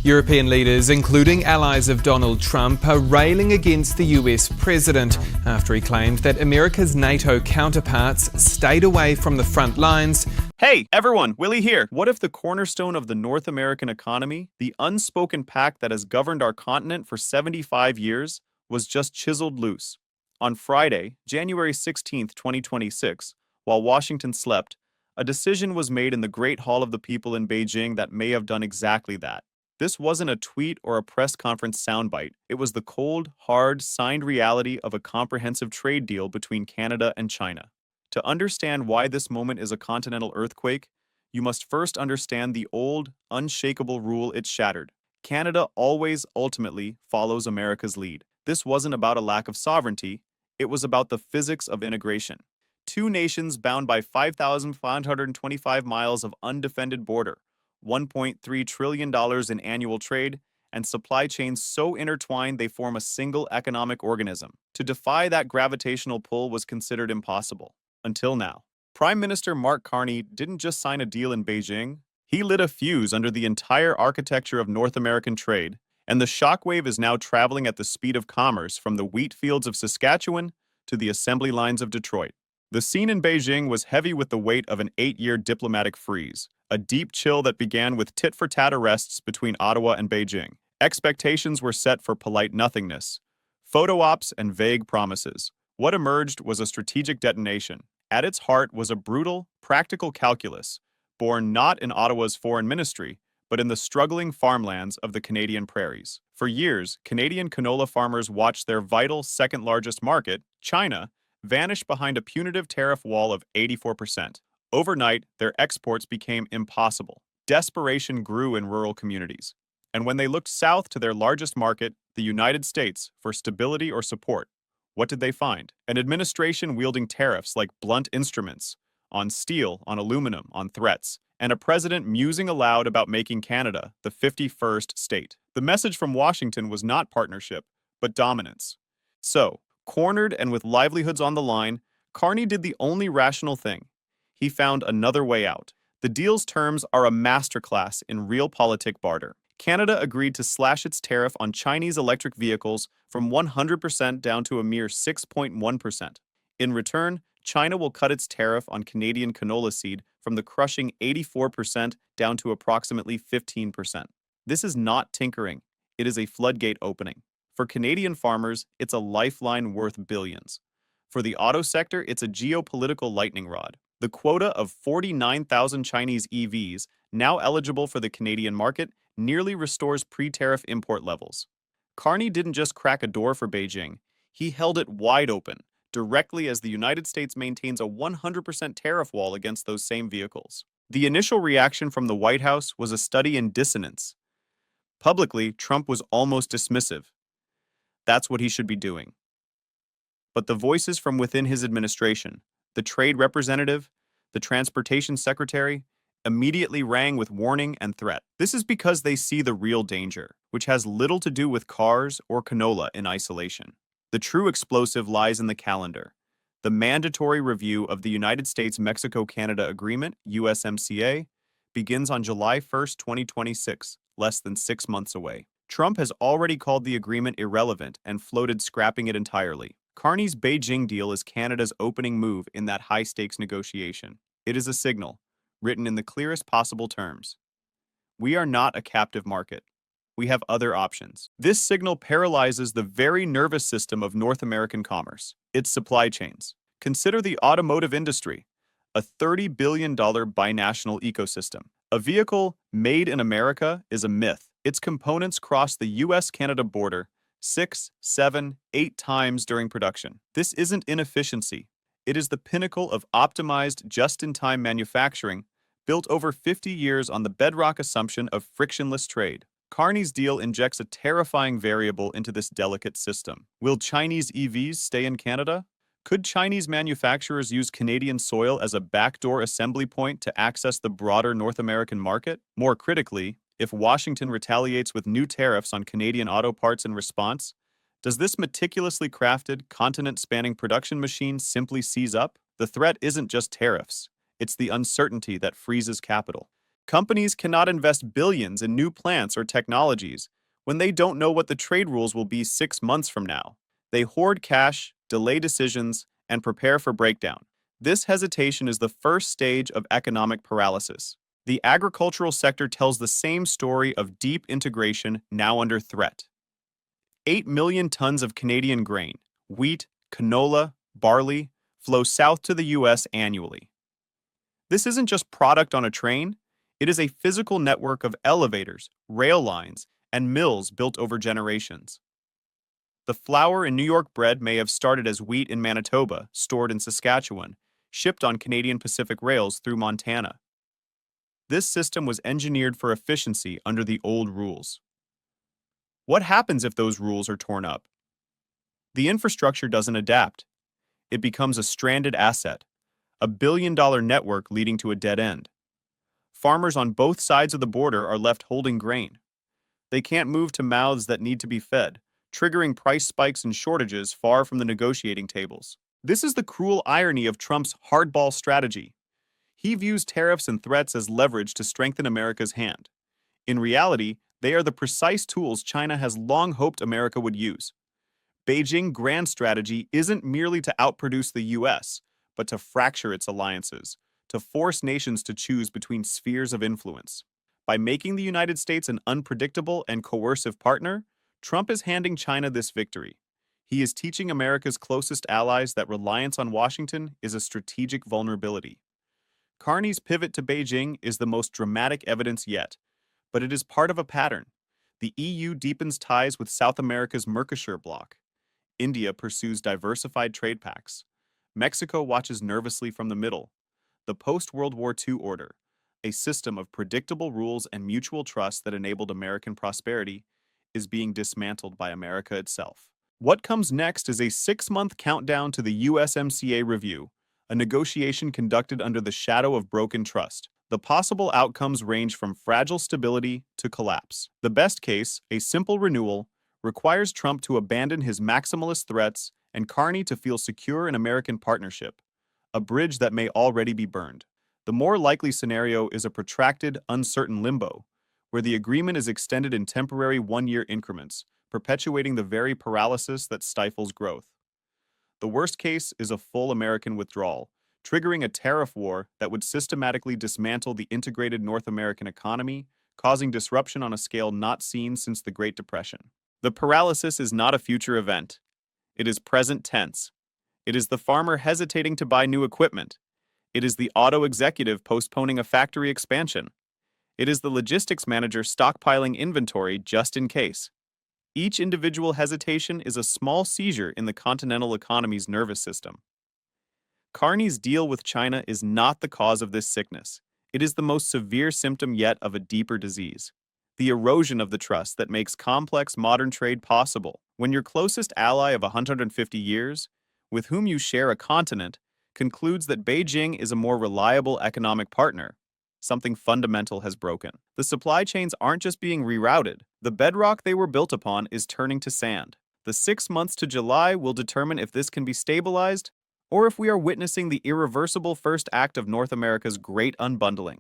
European leaders, including allies of Donald Trump, are railing against the US president after he claimed that America's NATO counterparts stayed away from the front lines. Hey, everyone, Willie here. What if the cornerstone of the North American economy, the unspoken pact that has governed our continent for 75 years, was just chiseled loose? On Friday, January 16th, 2026, while Washington slept, a decision was made in the Great Hall of the People in Beijing that may have done exactly that. This wasn't a tweet or a press conference soundbite. It was the cold, hard, signed reality of a comprehensive trade deal between Canada and China. To understand why this moment is a continental earthquake, you must first understand the old, unshakable rule it shattered. Canada always ultimately follows America's lead. This wasn't about a lack of sovereignty, it was about the physics of integration. Two nations bound by 5,525 miles of undefended border, $1.3 trillion in annual trade, and supply chains so intertwined they form a single economic organism. To defy that gravitational pull was considered impossible. Until now. Prime Minister Mark Carney didn't just sign a deal in Beijing, he lit a fuse under the entire architecture of North American trade, and the shockwave is now traveling at the speed of commerce from the wheat fields of Saskatchewan to the assembly lines of Detroit. The scene in Beijing was heavy with the weight of an 8-year diplomatic freeze, a deep chill that began with tit-for-tat arrests between Ottawa and Beijing. Expectations were set for polite nothingness, photo ops, and vague promises. What emerged was a strategic detonation. At its heart was a brutal, practical calculus, born not in Ottawa's foreign ministry, but in the struggling farmlands of the Canadian prairies. For years, Canadian canola farmers watched their vital second-largest market, China, vanish behind a punitive tariff wall of 84%. Overnight, their exports became impossible. Desperation grew in rural communities. And when they looked south to their largest market, the United States, for stability or support, what did they find? An administration wielding tariffs like blunt instruments on steel, on aluminum, on threats, and a president musing aloud about making Canada the 51st state. The message from Washington was not partnership, but dominance. So, cornered and with livelihoods on the line, Carney did the only rational thing. He found another way out. The deal's terms are a masterclass in realpolitik barter. Canada agreed to slash its tariff on Chinese electric vehicles from 100% down to a mere 6.1%. In return, China will cut its tariff on Canadian canola seed from the crushing 84% down to approximately 15%. This is not tinkering. It is a floodgate opening. For Canadian farmers, it's a lifeline worth billions. For the auto sector, it's a geopolitical lightning rod. The quota of 49,000 Chinese EVs, now eligible for the Canadian market, nearly restores pre-tariff import levels. Carney didn't just crack a door for Beijing, he held it wide open, directly as the United States maintains a 100% tariff wall against those same vehicles. The initial reaction from the White House was a study in dissonance. Publicly, Trump was almost dismissive. That's what he should be doing. But the voices from within his administration, the trade representative, the transportation secretary, immediately rang with warning and threat. This is because they see the real danger, which has little to do with cars or canola in isolation. The true explosive lies in the calendar. The mandatory review of the United States-Mexico-Canada Agreement, USMCA, begins on July 1st, 2026, less than 6 months away. Trump has already called the agreement irrelevant and floated scrapping it entirely. Carney's Beijing deal is Canada's opening move in that high-stakes negotiation. It is a signal, written in the clearest possible terms. We are not a captive market. We have other options. This signal paralyzes the very nervous system of North American commerce, its supply chains. Consider the automotive industry, a $30 billion binational ecosystem. A vehicle made in America is a myth. Its components cross the US-Canada border 6, 7, 8 times during production. This isn't inefficiency. It is the pinnacle of optimized, just-in-time manufacturing built over 50 years on the bedrock assumption of frictionless trade. Carney's deal injects a terrifying variable into this delicate system. Will Chinese EVs stay in Canada? Could Chinese manufacturers use Canadian soil as a backdoor assembly point to access the broader North American market? More critically, if Washington retaliates with new tariffs on Canadian auto parts in response, does this meticulously crafted, continent-spanning production machine simply seize up? The threat isn't just tariffs. It's the uncertainty that freezes capital. Companies cannot invest billions in new plants or technologies when they don't know what the trade rules will be 6 months from now. They hoard cash, delay decisions, and prepare for breakdown. This hesitation is the first stage of economic paralysis. The agricultural sector tells the same story of deep integration now under threat. 8 million tons of Canadian grain, wheat, canola, barley, flow south to the US annually. This isn't just product on a train, it is a physical network of elevators, rail lines, and mills built over generations. The flour in New York bread may have started as wheat in Manitoba, stored in Saskatchewan, shipped on Canadian Pacific rails through Montana. This system was engineered for efficiency under the old rules. What happens if those rules are torn up? The infrastructure doesn't adapt. It becomes a stranded asset, a billion-dollar network leading to a dead end. Farmers on both sides of the border are left holding grain. They can't move to mouths that need to be fed, triggering price spikes and shortages far from the negotiating tables. This is the cruel irony of Trump's hardball strategy. He views tariffs and threats as leverage to strengthen America's hand. In reality, they are the precise tools China has long hoped America would use. Beijing's grand strategy isn't merely to outproduce the US, but to fracture its alliances, to force nations to choose between spheres of influence. By making the United States an unpredictable and coercive partner, Trump is handing China this victory. He is teaching America's closest allies that reliance on Washington is a strategic vulnerability. Carney's pivot to Beijing is the most dramatic evidence yet, but it is part of a pattern. The EU deepens ties with South America's Mercosur bloc. India pursues diversified trade pacts. Mexico watches nervously from the middle. The post-World War II order, a system of predictable rules and mutual trust that enabled American prosperity, is being dismantled by America itself. What comes next is a 6-month countdown to the USMCA review, a negotiation conducted under the shadow of broken trust. The possible outcomes range from fragile stability to collapse. The best case, a simple renewal, requires Trump to abandon his maximalist threats and Carney to feel secure in American partnership, a bridge that may already be burned. The more likely scenario is a protracted, uncertain limbo, where the agreement is extended in temporary one-year increments, perpetuating the very paralysis that stifles growth. The worst case is a full American withdrawal, triggering a tariff war that would systematically dismantle the integrated North American economy, causing disruption on a scale not seen since the Great Depression. The paralysis is not a future event. It is present tense. It is the farmer hesitating to buy new equipment. It is the auto executive postponing a factory expansion. It is the logistics manager stockpiling inventory just in case. Each individual hesitation is a small seizure in the continental economy's nervous system. Carney's deal with China is not the cause of this sickness. It is the most severe symptom yet of a deeper disease. The erosion of the trust that makes complex modern trade possible. When your closest ally of 150 years, with whom you share a continent, concludes that Beijing is a more reliable economic partner, something fundamental has broken. The supply chains aren't just being rerouted. The bedrock they were built upon is turning to sand. The 6 months to July will determine if this can be stabilized or if we are witnessing the irreversible first act of North America's great unbundling.